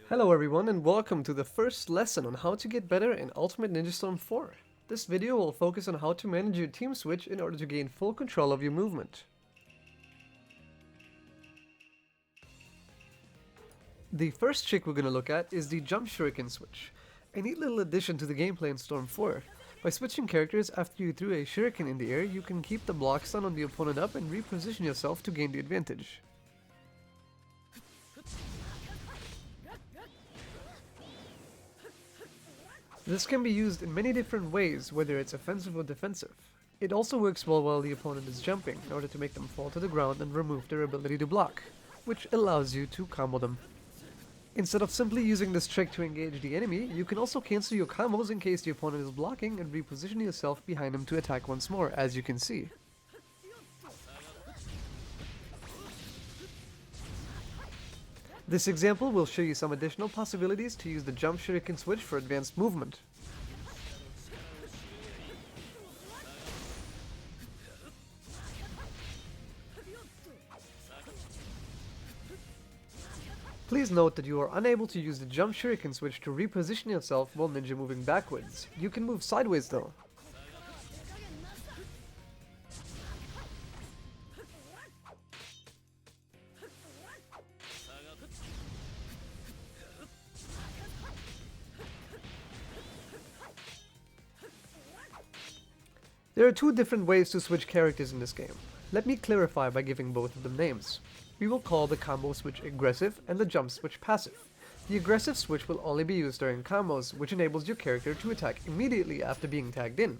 Hello everyone and welcome to the first lesson on how to get better in Ultimate Ninja Storm 4. This video will focus on how to manage your team switch in order to gain full control of your movement. The first trick we're going to look at is the jump shuriken switch, a neat little addition to the gameplay in Storm 4. By switching characters after you threw a shuriken in the air, you can keep the block stun on the opponent up and reposition yourself to gain the advantage. This can be used in many different ways, whether it's offensive or defensive. It also works well while the opponent is jumping, in order to make them fall to the ground and remove their ability to block, which allows you to combo them. Instead of simply using this trick to engage the enemy, you can also cancel your combos in case the opponent is blocking and reposition yourself behind him to attack once more, as you can see. This example will show you some additional possibilities to use the jump shuriken switch for advanced movement. Please note that you are unable to use the jump shuriken switch to reposition yourself while ninja moving backwards. You can move sideways though. There are two different ways to switch characters in this game. Let me clarify by giving both of them names. We will call the combo switch aggressive and the jump switch passive. The aggressive switch will only be used during combos, which enables your character to attack immediately after being tagged in.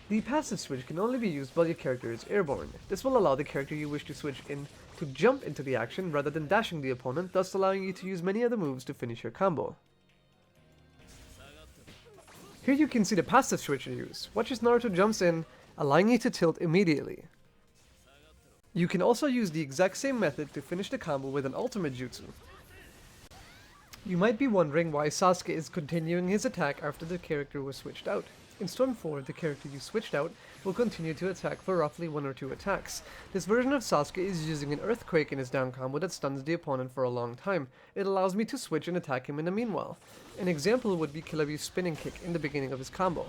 The passive switch can only be used while your character is airborne. This will allow the character you wish to switch in to jump into the action rather than dashing the opponent, thus allowing you to use many other moves to finish your combo. Here you can see the passive switch in use. Watch as Naruto jumps in, allowing you to tilt immediately. You can also use the exact same method to finish the combo with an ultimate jutsu. You might be wondering why Sasuke is continuing his attack after the character was switched out. In Storm 4, the character you switched out will continue to attack for roughly 1 or 2 attacks. This version of Sasuke is using an earthquake in his down combo that stuns the opponent for a long time. It allows me to switch and attack him in the meanwhile. An example would be Kilabu's spinning kick in the beginning of his combo.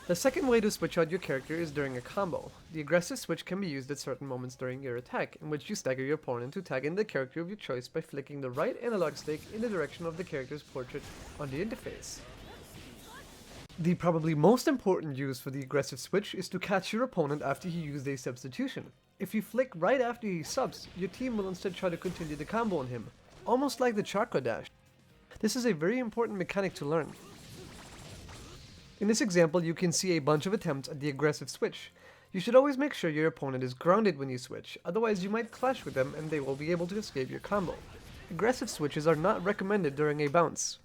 The second way to switch out your character is during a combo. The aggressive switch can be used at certain moments during your attack, in which you stagger your opponent to tag in the character of your choice by flicking the right analog stick in the direction of the character's portrait on the interface. The probably most important use for the aggressive switch is to catch your opponent after he used a substitution. If you flick right after he subs, your team will instead try to continue the combo on him, almost like the chakra dash. This is a very important mechanic to learn. In this example, you can see a bunch of attempts at the aggressive switch. You should always make sure your opponent is grounded when you switch, otherwise you might clash with them and they will be able to escape your combo. Aggressive switches are not recommended during a bounce.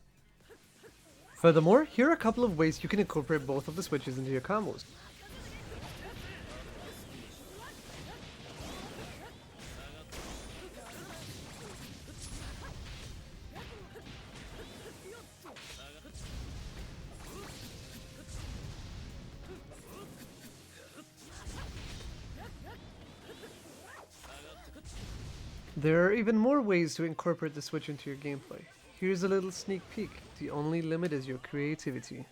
Furthermore, here are a couple of ways you can incorporate both of the switches into your combos. There are even more ways to incorporate the switch into your gameplay. Here's a little sneak peek. The only limit is your creativity.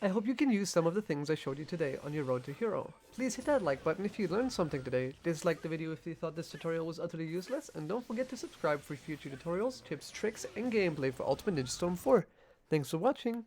I hope you can use some of the things I showed you today on your road to hero. Please hit that like button if you learned something today, dislike the video if you thought this tutorial was utterly useless, and don't forget to subscribe for future tutorials, tips, tricks, and gameplay for Ultimate Ninja Storm 4. Thanks for watching!